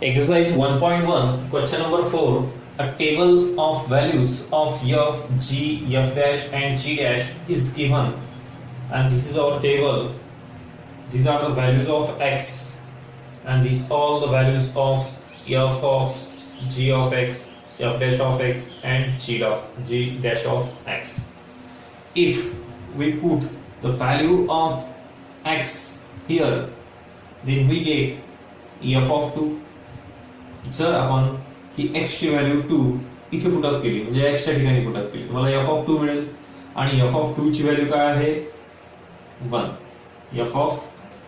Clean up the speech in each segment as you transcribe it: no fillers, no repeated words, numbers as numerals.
Exercise 1.1, question number 4. A table of values of f, g, f dash and g dash is given, and this is our table. These are the values of x, and these all the values of f of g of x, f dash of x and g dash of x. If we put the value of x here, then we get f of 2. जर आपण ही x ची value 2 इथे put up केली, म्हणजे x च्या ठिकाणी put up केली, तुम्हाला f of 2 मिळेल. आणि f of 2 ची व्हॅल्यू काय आहे? 1. f of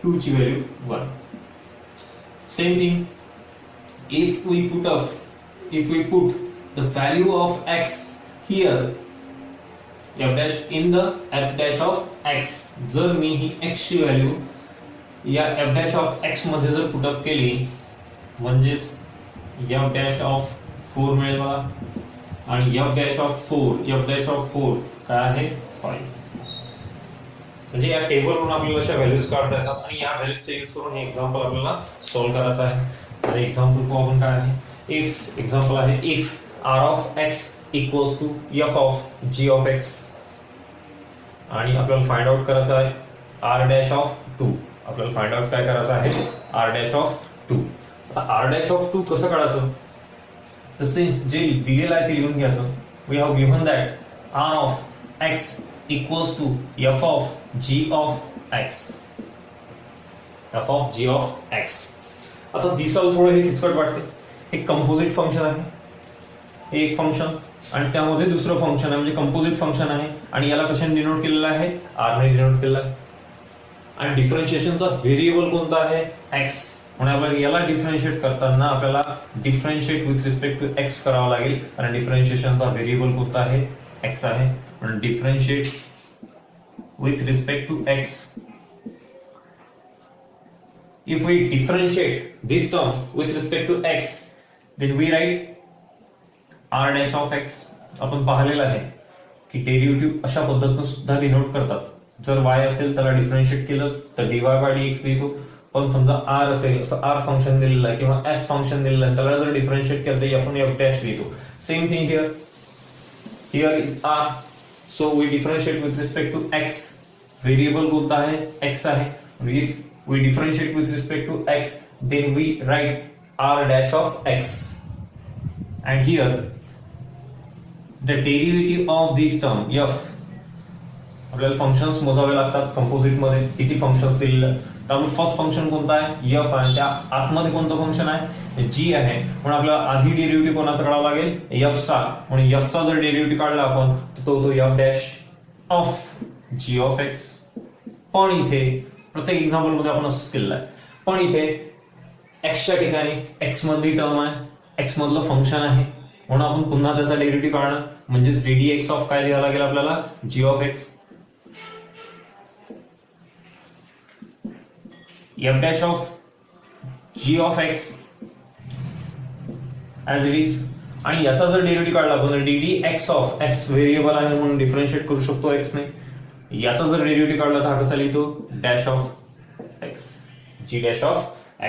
2 ची value 1. Same thing, if we put the value of x here, f dash in the f dash of x, जर मी ही x ची व्हॅल्यू या f dash of x मध्ये जर पुट अप केली, म्हणजेच f dash of 4 मिळेल मला, आणि f dash of 4 काय आहे? 5. म्हणजे या टेबलवरून आपल्याला अशा व्हॅल्यूज काढता येतात, आणि या व्हॅल्यूजचा यूज करून हे एक्झाम्पल आपल्याला सॉल्व्ह करायचं आहे. तर एक्झाम्पल को आपण काय आहे? इफ एक्झाम्पल आहे, if r of x equals to f of g of x, आणि आपल्याला फाइंड आउट करायचं आहे r dash of 2. आपल्याला फाइंड आउट काय करायचं आहे? r dash of 2. आता r dash of 2 कसं काढायचं? तर सिन्स जे दिलेलं आहे ते लिहून घ्यायचं. We have given that r of x equals to f of g of x. f of g of x. आता दिसायला थोडं हे किचकट वाटते. एक कंपोजिट फंक्शन आहे, हे एक फंक्शन, आणि त्यामध्ये दुसरं फंक्शन आहे, म्हणजे कंपोजिट फंक्शन आहे, आणि याला कशाने डिनोट केलेलं आहे? r ने डिनोट केलेलं आहे. आणि डिफरन्शिएशनचा व्हेरिएबल कोणता आहे? x. म्हणून आपल्याला याला डिफरन्शिएट करताना आपल्याला differentiate with respect to x करावं लागेल, कारण डिफरन्शिएशनचा व्हेरिएबल कोणता आहे? x आहे. म्हणून differentiate with respect to x. If we differentiate this term with respect to x, then we write r dash of x. आपण पाहिलेलं आहे की डेरिव्हेटिव्ह अशा पद्धतीने सुद्धा डिनोट करतात. जर y असेल त्याला डिफरन्शिएट केलं तर dy by dx लिहितो, पण समजा r असेल, असं r फंक्शन दिलेलं आहे किंवा f फंक्शन दिलेलं आहे, त्याला जर डिफरन्शिएट केलं तर आपण f dash लिहितो. Same thing here is r, so we differentiate with respect to x. Variable कोणता आहे? x आहे. If we differentiate with respect to x, then we write r dash of x. And here the derivative of this term f, आपल्याला functions मोजावे लागतात composite मध्ये. किती functions दिलेले आहेत? तर फर्स्ट फंक्शन कोणता आहे? f आहे. त्या आतमध्ये कोणतं फंक्शन आहे? g आहे. म्हणून आपल्याला आधी डेरिव्हेटिव्ह कोणाचा काढावा लागेल? f चा. म्हणून f चा जर डेरिव्हेटिव्ह काढला आपण तर तो f dash of g of x. पण इथे प्रत्येक एक्झाम्पल मध्ये आपण असं केलेलं आहे, पण इथे x च्या ठिकाणी x मधली टर्म आहे, x मधलं फंक्शन आहे, म्हणून आपण पुन्हा त्याचा डेरिव्हेटिव्ह काढणार, म्हणजेच ddx ऑफ काय लिहावं लागेल आपल्याला? g of x. f dash of g of x as it is. आणि याचा जर डेरिव्हेटिव्ह काढला आपण तर ddx ऑफ x व्हेरिएबल आहे म्हणून डिफरन्शिएट करू शकतो x ने. याचा जर डेरिव्हेटिव्ह काढला तर हा कसा लिहितो? Dash of x, g dash of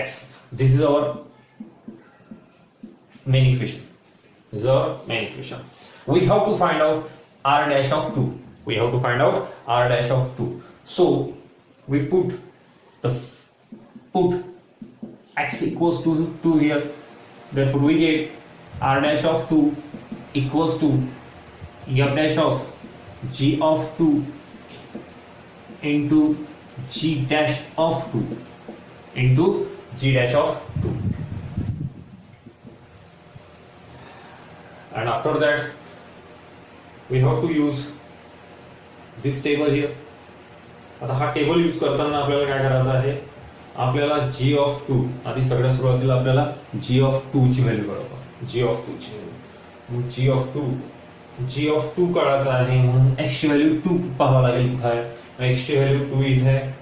x. This is our main equation. This is our main equation. We have to find out r dash of 2. We have to find out r dash of 2. So we put x equals to 2 here. Therefore we get r dash of 2 equals to f dash of g of 2 into g dash of 2 into g dash of 2. And after that we have to use this table here. आता हा table use करताना आपल्याला काय करायचं आहे? आपल्याला g of 2, आधी सगळ्यात सुरुवातीला आपल्याला g of 2 ची व्हॅल्यू काढायची. g of 2 ची व्हॅल्यू, g of 2 काढायचं आहे, म्हणून x ची व्हॅल्यू 2 पाहावं लागेल. कुठे आहे? x ची व्हॅल्यू 2 इथे आहे,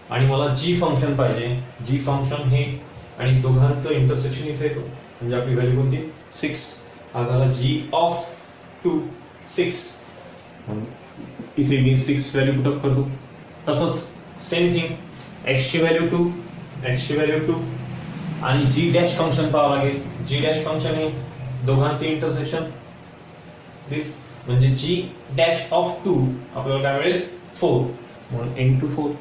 आणि मला g फंक्शन पाहिजे. g फंक्शन हे आणि दोघांचं इंटरसेक्शन इथे येतो, म्हणजे आपली व्हॅल्यू कोणती? 6. हा झाला g ऑफ 2, 6. इथे मी 6 व्हॅल्यू पुट अप करतो. तसंच सेम थिंग x ची व्हॅल्यू 2, आणि जी डॅश फंक्शन पाहावं लागेल. जी डॅश फंक्शन हे दोघांचे इंटरसेक्शन दिस म्हणजे जी डॅश ऑफ 2 आपल्याला काय मिळेल 4 म्हणून into 4.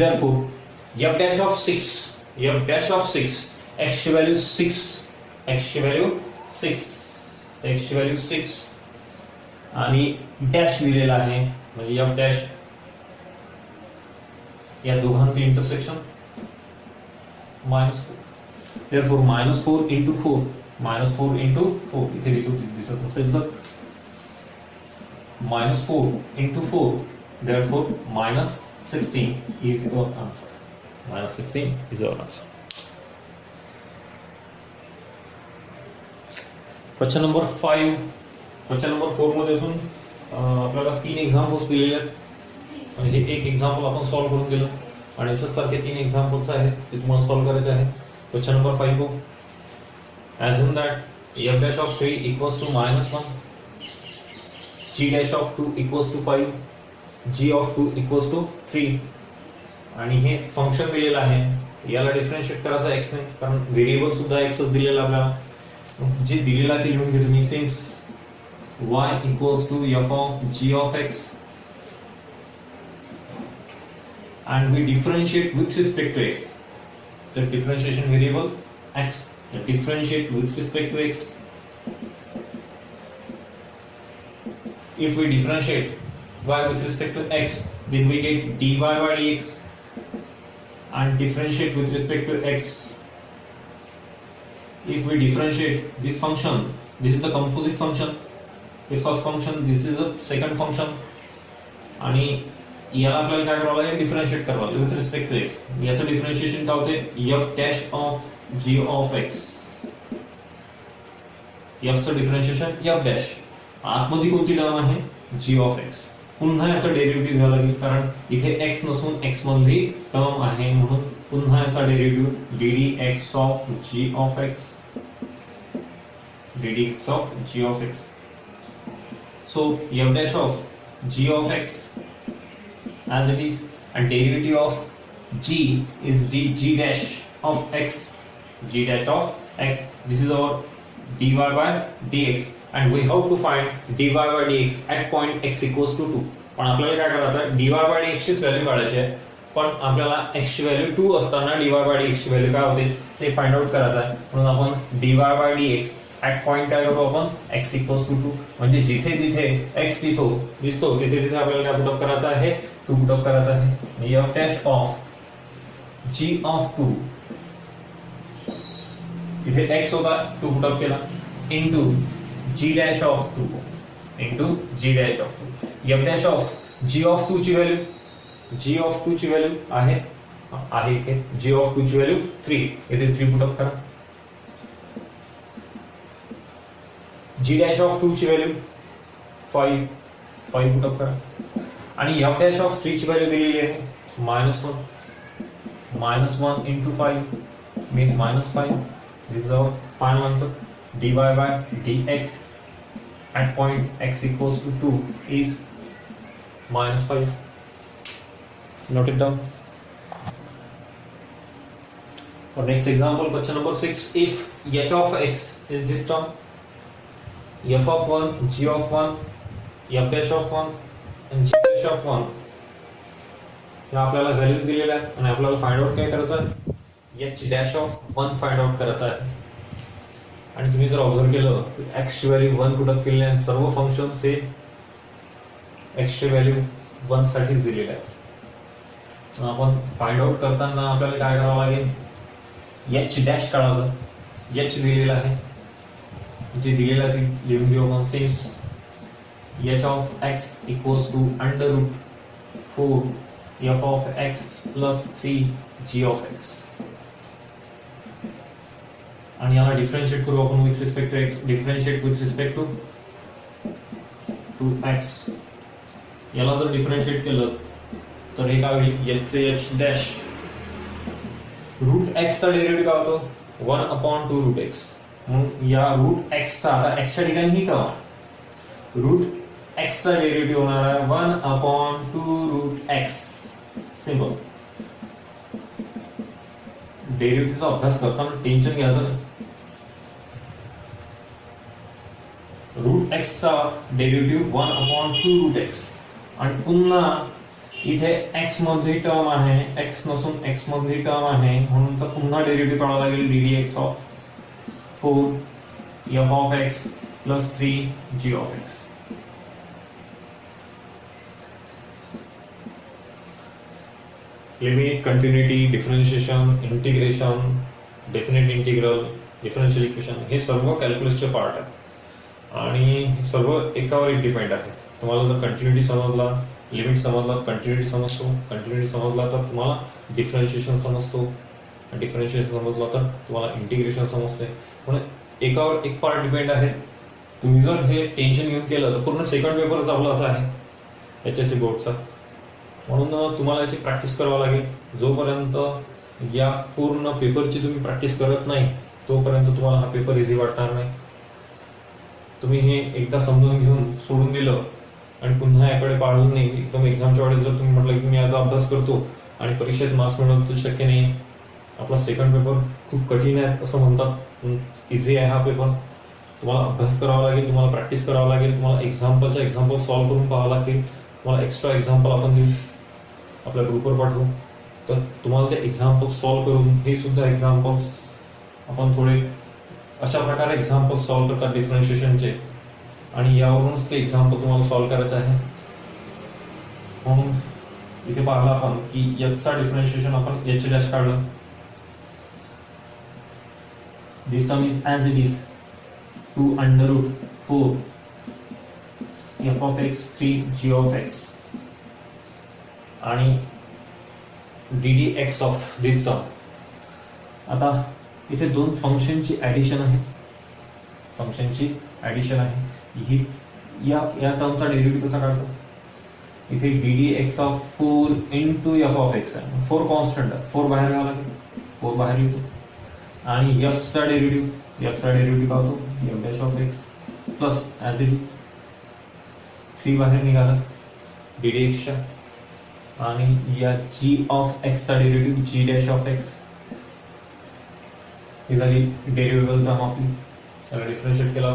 Therefore f dash of 6 x ची व्हॅल्यू 6 x ची व्हॅल्यू 6 आणि डॅश दिलेला आहे म्हणजे f डॅश या दोघांचे इंटरसेक्शन -4. Therefore -4 into 4 इथे लिहितो दिसत नसेल तर -4 into 4 therefore -16 is your answer. -16 is your answer. Question number 5. Question number 4 मध्ये अजून आपल्याला 3 एक्झाम्पल्स दिलेले आहेत आणि हे एक एक्झाम्पल आपण सॉल्व्ह करून दिलं आणि अशाच सारखे 3 एक्झाम्पल्स आहेत ते तुम्हाला सॉल्व्ह करायचे आहे. क्वेश्चन नंबर 5 को assume that f dash of 3 equals to -1, g dash of 2 equals to 5, g of 2 equals to 3 आणि हे फंक्शन दिलेलं आहे. याला डिफरन्शिएट करायचं x ने कारण व्हेरिएबल सुद्धा x च दिलेला आपल्याला. जे दिलेला ते लिहून घेतो मी. Since y equals to f of g of x and we differentiate with respect to x. The differentiation variable x. The differentiate with respect to x. If we differentiate y with respect to x, then we get dy by dx. And differentiate with respect to x. If we differentiate this function, this is the composite function. The first function, this is the second function. आणि याला आपल्याला काय करावं लागेल differentiate करावं लागेल with respect to x. याचं differentiation काय होते f dash of g of x. f चं डिफरन्शिएशन f डॅश. आतमध्ये कोणती टर्म आहे g ऑफ x. पुन्हा याचा डेरिव्हेटिव्ह घ्यावा लागेल कारण इथे x नसून x मधली टर्म आहे म्हणून पुन्हा याचा derivative ddx of g of x. ddx of g of x. So f dash of g of x as it is and derivative of g is g dash of x. G dash of x. This is our dy by dx and we have to find dy by dx at point x equals to 2. पण आपल्याला काय करायचं आहे dy by dx ची value काढायची आहे पण आपल्याला x ची व्हॅल्यू 2 असताना dy by dx ची व्हॅल्यू काय होते ते फाइंड आउट करायचं आहे. म्हणून आपण dy by dx at point काय करू आपण x इक्वल्स टू 2 म्हणजे जिथे जिथे x दिसतो तिथे तिथे आपल्याला काय पुट अप करायचं आहे 2 पुट अप करायचं आहे. f dash of g of 2 इथे x होता 2 पुट अप केला into g dash of 2 into g dash of 2. f dash of g of 2 ची व्हॅल्यू आहे इथे g ऑफ 2 ची व्हॅल्यू 3 इथे 3 पुट अप करा. g dash of 2 ची व्हॅल्यू 5 पुट अप करा आणि f dash of 3 ची व्हॅल्यू दिलेली आहे -1 into 5 means -5. This is our final answer. dy by dx at point x equals to 2 is -5. Note it down. For next example, question number 6. If h of x is this term, f of 1, g of 1, f dash of 1 and g dash of 1 या आपल्याला values दिलेल्या आहेत आणि आपल्याला find out काय करायचं आहे h dash of 1 find out करायचं आहे. आणि तुम्ही जर ऑब्झर्व केलं तर x ची व्हॅल्यू 1 पुट अप केली आणि सर्व फंक्शन्स हे x ची व्हॅल्यू 1 साठीच दिलेले आहेत. आपण फाइंड आउट करताना आपल्याला काय करावं लागेल h डॅश काढायचं. h दिलेला आहे जे दिलेला ते लिहून घेऊ आपण. Since h of x equals to √4 f of x plus 3 g of x आणि याला डिफरन्शिएट करू आपण with respect to x. Differentiate with respect to x. याला जर डिफरन्शिएट केलं तर हे काय होईल h चे h डॅश √x चा डेरिव्हेटिव्ह काय होतो 1/2 √x. म्हणून या √x चा आता x च्या ठिकाणी ही टर्म √x चा डेरिव्हेटिव्ह होणार आहे 1/2 √x. सिंपल. डेरिव्हेटिव्हचा अभ्यास करताना टेन्शन घ्यायचं नाही. रूट एक्सचा डेरिव्हेटिव्ह 1/2 रूट एक्स, आणि पुन्हा इथे एक्स मधली टर्म आहे, एक्स नसून एक्स मधली टर्म आहे, म्हणून तर पुन्हा डेरिव्हेटिव्ह काढावा लागेल D X of 4 F of X plus 3 G of X. Limit, continuity, differentiation, integration, definite integral, differential equation हे सर्व कॅल्क्युलसचे पार्ट आहेत आणि सर्व एकावर एक डिपेंड आहे. तुम्हाला जर कंटिन्युटी समजला, लिमिट समजला, कंटिन्युटी समजतो, कंटिन्युटी समजला तर तुम्हाला डिफरन्शिएशन समजतो, डिफरन्शिएशन समजला तर तुम्हाला इंटिग्रेशन समजते. म्हणून एकावर एक पार्ट डिपेंड आहे. तुम्ही जर हे टेन्शन घेऊन केलं तर पूर्ण सेकंड पेपरच आपला असा आहे HSC बोर्डचा. म्हणून तुम्हाला याची प्रॅक्टिस करावं लागेल. जोपर्यंत या पूर्ण पेपरची तुम्ही प्रॅक्टिस करत नाही तोपर्यंत तुम्हाला हा पेपर इझी वाटणार नाही. तुम्ही हे एकदा समजून घेऊन सोडून दिलं आणि पुन्हा याकडे पाळून नाही एकदम एक्झामच्या वेळेस जर तुम्ही म्हटलं की मी याचा अभ्यास करतो आणि परीक्षेत मार्क्स मिळवणं तर शक्य नाही. आपला सेकंड पेपर खूप कठीण आहे असं म्हणतात, इझी आहे हा पेपर. तुम्हाला अभ्यास करावा लागेल, तुम्हाला प्रॅक्टिस करावं लागेल, तुम्हाला एक्झाम्पल सॉल्व्ह करून पाहावं लागतील. तुम्हाला एक्स्ट्रा एक्झाम्पल आपण देऊ, आपल्या ग्रुपवर पाठवू, तर तुम्हाला ते एक्झाम्पल्स सॉल्व्ह करून हे सुद्धा एक्झाम्पल्स आपण थोडे अशा प्रकारे एक्झाम्पल्स सॉल्व्ह करतात डिफरन्शिएशनचे, आणि यावरूनच ते एक्झाम्पल तुम्हाला सॉल्व्ह करायचं आहे. म्हणून इथे पाहिलं आपण की याचा डिफरन्शिएशन आपण एच डॅश काढलं. This term is as it is 2√4 F of X 3 G of X आणि D X of this term. आता इथे दोन फंक्शनची ऍडिशन आहे, ही या टर्मचा डेरिव्हेटिव्ह कसा काढतो. इथे D X of 4 into F of x आहे. 4 कॉन्स्टंट आहे, 4 बाहेर घ्यावा लागेल, 4 बाहेर येतो, आणि एफचा डेरिव्हेटिव्ह काढतो F dash of X plus as it is 3 बाहेर निघाला डी एक्सच्या, आणि या जी ऑफ एक्सचा derivative G dash of X ही झाली डेरिव्हेबल टर्म आपली, त्याला डिफरन्शिएट केला.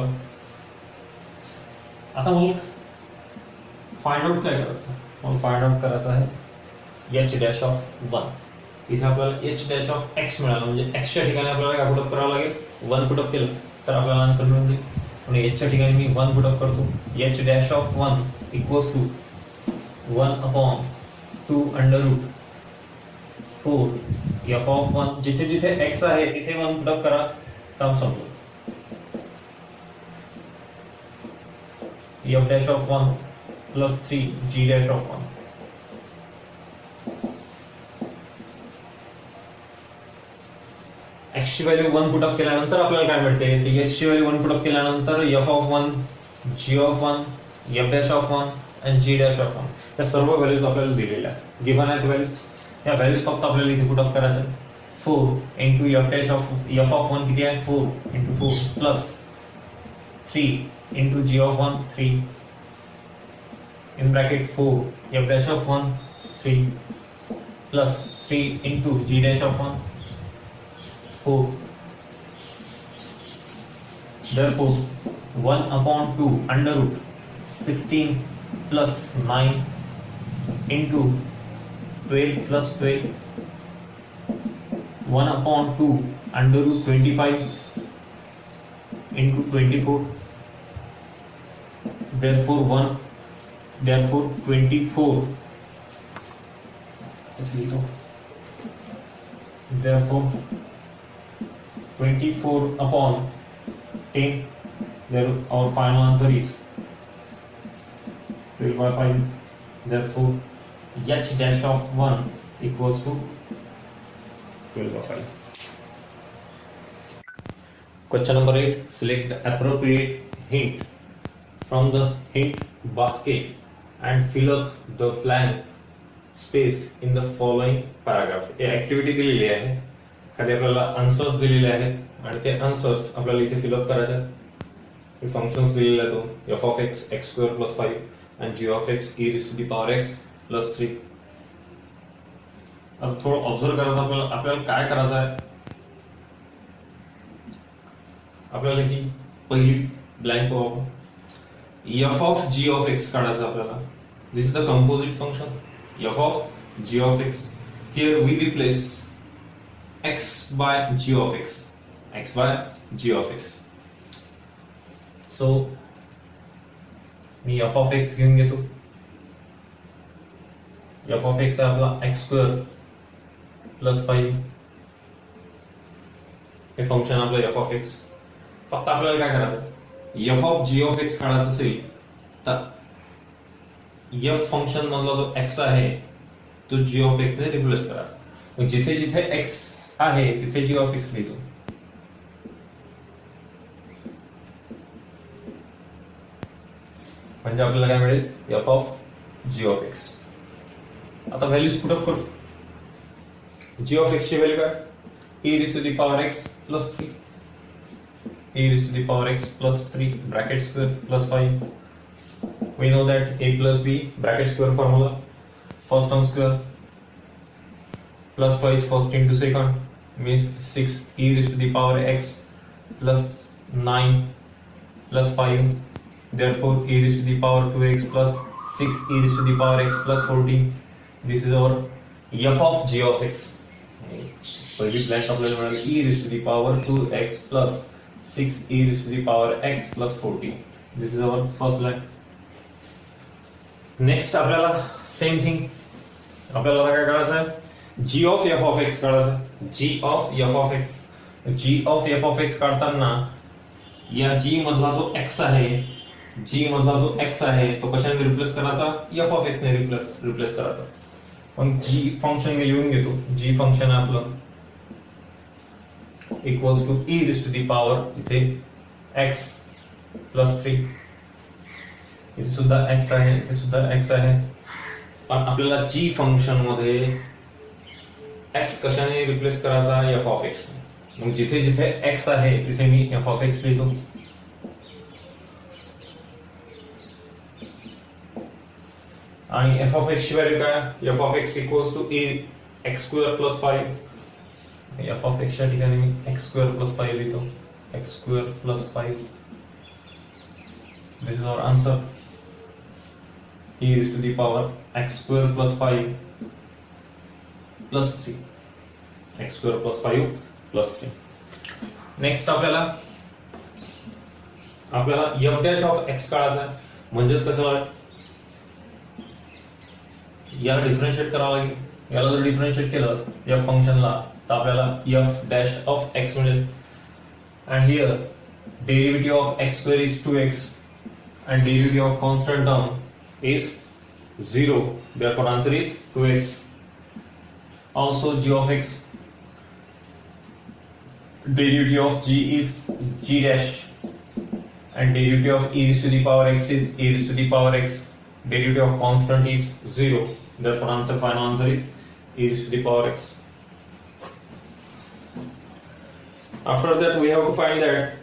आता मग फाइंड आउट काय करायचं, मग फाइंड आउट करायचं आहे एच डॅश ऑफ 1. इथे आपल्याला एच डॅश ऑफ एक्स मिळालं, म्हणजे एक्सच्या ठिकाणी आपल्याला काय पुटअप करावं लागेल, 1 पुटअप केलं तर आपल्याला आन्सर मिळून जाईल. म्हणजे एचच्या ठिकाणी मी 1 पुटअप करतो. H dash of 1 equals to 1/2 √4 F of 1. जिथे जिथे एक्स आहे तिथे 1 पुटअप करा, टर्म संपलं. F dash of 1 plus 3 G dash of 1. X ची व्हॅल्यू 1 पुटअप केल्यानंतर आपल्याला काय मिळते, ती एक्स ची व्हॅल्यू 1 पुटअप केल्यानंतर F of 1, G of 1, F dash of 1 आणि जी डॅश ऑफ 1 या सर्व व्हॅल्यूज आपल्याला दिलेल्या आहेत, गिव्हन आहेत व्हॅल्यूज. या व्हॅल्यूज फक्त आपल्याला इथे पुटअप करायच्या आहेत. 4 इंटू एफ डॅश ऑफ 1 किती आहे, 4 into 4 plus 3 into G of 1 3 in bracket 4 f dash of 1 3 plus 3 into g dash of 1 4. Therefore 1/2 under root 16 plus 9 into 12 plus 12 1/2 under root 25 into 24. Therefore 24. Therefore 24 upon 10. There our final answer is 12/5. Therefore h dash of 1 equals to 12/5. Question number 8. Select appropriate hint from the hint basket and fill up the blank space in the following paragraph. हे activity दिलेली आहे, खाली आपल्याला answers दिलेले आहेत आणि ते answers आपल्याला इथे फिलअप करायचे आहेत. हे फंक्शन्स दिलेले आहेत, एफ ऑफ एक्स x² + 5 आणि g ऑफ x e⁻⁴ + 3. आता थोडं ऑब्झर्व करायचं आपल्याला. आपल्याला काय करायचं आहे, आपल्याला ही पहिली ब्लँक पाहू. F of G of X काढायचं आपल्याला. This is the composite function F of G of X. Here we replace x by g of x, x by g of x. So me f of x घेऊन घेतो. f of x आपला x square plus 5 हे function आपलं f of x. फक्त आपल्याला काय करायचं, f of g of x काढायचं असेल तर f फंक्शन मधला जो x आहे तो g of x ने रिप्लेस करायचा. जिथे जिथे x आहे तिथे g of x लिहितो. म्हणजे आपल्याला काय मिळेल, f of g of x. आता व्हॅल्यूज पुट अप करतो. g of x ची व्हॅल्यू काय, e raised to the power x plus 3, e raised to the power x plus 3 bracket square plus 5. We know that a plus b bracket square formula, first term square plus 5 first into second means 6 e raised to the power x plus 9 plus 5. Therefore e raised to the power 2x plus 6 e raised to the power x plus 14. This is our f of g of x. पहिली blank आपल्याला मिळाली e raised to the power 2x plus 6 e raised to the power x plus 14. This is our first blank. Next आपल्याला same thing, आपल्याला काय करायचं आहे, g of f of x काढायचं. g of f of x, g of f of x काढताना या g मधला जो x आहे, g मधला जो x आहे तो कशाने रिप्लेस करायचा, f of x ने रिप्लेस करायचा. पण g फंक्शन मी लिहून घेतो. g फंक्शन आहे आपलं equals to e raised to the power इथे x plus 3, इथे सुद्धा x आहे, इथे सुद्धा x आहे. पण आपल्याला g फंक्शन मध्ये x कशाने रिप्लेस करायचा, f of x. मग जिथे जिथे x आहे तिथे मी f of x लिहितो. आणि f of x ची व्हॅल्यू काय, f of x equals to a x square plus 5. f of x च्या ठिकाणी मी x स्क्वेअर प्लस 5 लिहितो. x square plus 5. This is our answer. e raised to the power x square plus 5 plus 3, x square plus 5 plus 3. Next आपल्याला f dash of x काढायचा. म्हणजेच कसं, याला differentiate करावं लागेल. याला जर डिफरन्शिएट केलं f फंक्शनला तर आपल्याला f dash of x मिळेल. and here derivative of x square is 2x and derivative of constant term is 0. Therefore answer is 2x. Also g of x, derivative of g is g dash and derivative of e raised to the power x is e raised to the power x. Derivative of constant is 0. Therefore final answer is e raised to the power x. After that we have to find that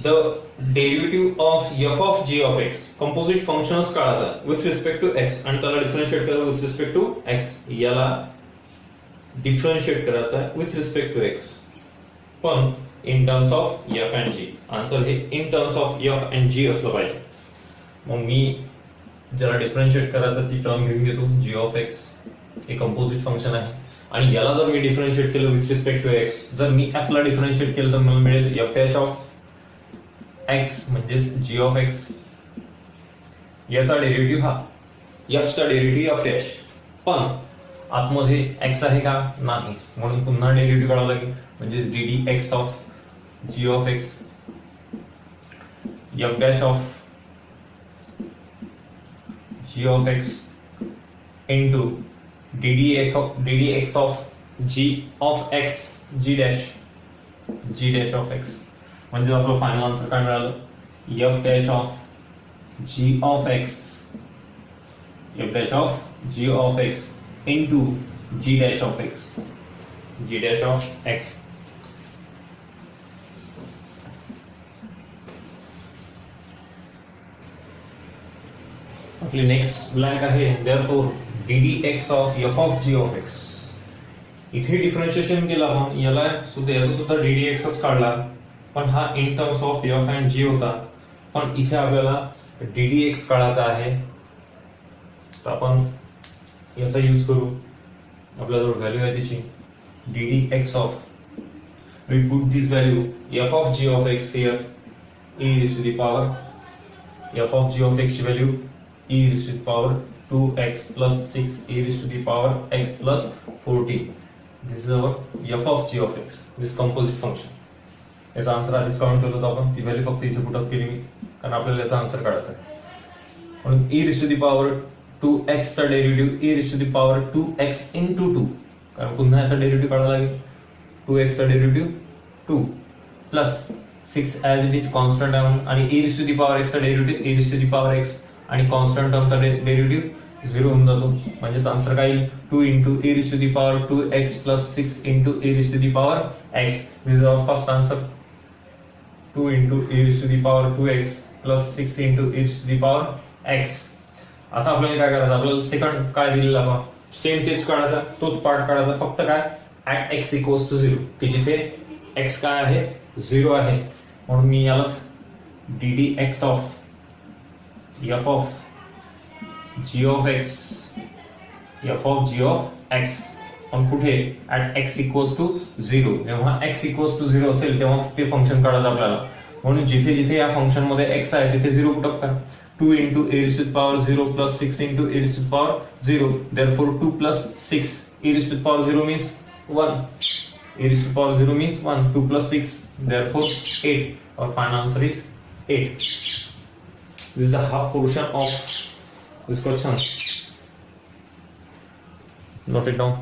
the derivative of f of g of x, composite functions काढायचा with respect to x आणि त्याला differentiate करायचं with respect to x. याला differentiate करायचा with respect to x, पण in terms of f and g. Answer हे in terms of f and g असलं पाहिजे. मग मी ज्याला डिफरन्शिएट करायचं ती टर्म घेऊन घेतो g of x. हे कंपोजिट फंक्शन आहे आणि याला जर मी डिफरन्शिएट केलं with respect to x, जर मी f ला डिफरन्शिएट केलं तर मला मिळेल f dash of x म्हणजेच g of x. याचा डेरिव्हेटिव्ह हा f चा डेरिव्हेटिव्ह f डॅश, पण आतमध्ये x आहे का, नाही. म्हणून पुन्हा डेरिव्हेटिव्ह काढावा लागेल. म्हणजेच ddx of g of x f dash of g of x into ddx of g of x g dash of x. म्हणजे आपलं फायनल आन्सर काय मिळालं, f dash of g of x, f dash of g of x into g dash of x, g dash of x. आपली next blank आहे therefore ddx of f of g of x. इथे differentiation केलं आपण, याला सुद्धा याचा सुद्धा ddxच काढला, पण हा in terms of F and G होता. पण इथे आपल्याला ddx काढायचा आहे, तर आपण याचा यूज करू. आपल्याजवळ व्हॅल्यू आहे त्याची ddx of, we put this value f of g of x here, e raised to the power f of g of x ची value e raised to the power 2x plus 6 e raised to the power x plus 14. This is our f of g of x, this composite function. याचा answer आधीच काढून ठेवलं होतं आपण, ती value फक्त इथे पुट अप केली मी, कारण आपल्याला याचा आन्सर काढायचा आहे. म्हणून e raised to the power 2x चा derivative e raised to the power 2x into 2, कारण पुन्हा याचा डेरिव्हेटिव्ह काढावा लागेल. 2x चा derivative 2 plus 6 as it is constant आहे, आणि e raised to the power x चा derivative e raised to the power x आणि कॉन्स्टंट टर्मचा डेरिव्हेटिव्ह 0 होऊन जातो. म्हणजेच आन्सर काय येईल 2 into e raised to the power 2x plus 6 into e raised to the power x. This is our first answer. 2 into e raised to the power 2x plus 6 into e raised to the power x. आता आपल्याला काय करायचं, आपल्याला second काय दिलेला आपण same तेच काढायचा, तोच पार्ट काढायचा, फक्त काय ऍट x इक्वल्स टू 0, की जिथे x काय आहे 0 आहे. म्हणून मी याला ddx of f of g of x f of g of x पण कुठे ऍट x इक्वल्स टू 0. जेव्हा x इक्वल्स टू 0 असेल तेव्हा ते फंक्शन काढायचं आपल्याला. म्हणून जिथे जिथे या फंक्शन मध्ये x आहे तिथे 0 पुट अप करा. 2 into e raised to the power 0 plus 6 into e raised to the power 0. Therefore 2 plus 6 e raised to the power 0 means 1. E raised to the power 0 means 1. 2 plus 6, therefore 8. Our final answer is 8. This is the half portion of this question. Note it down.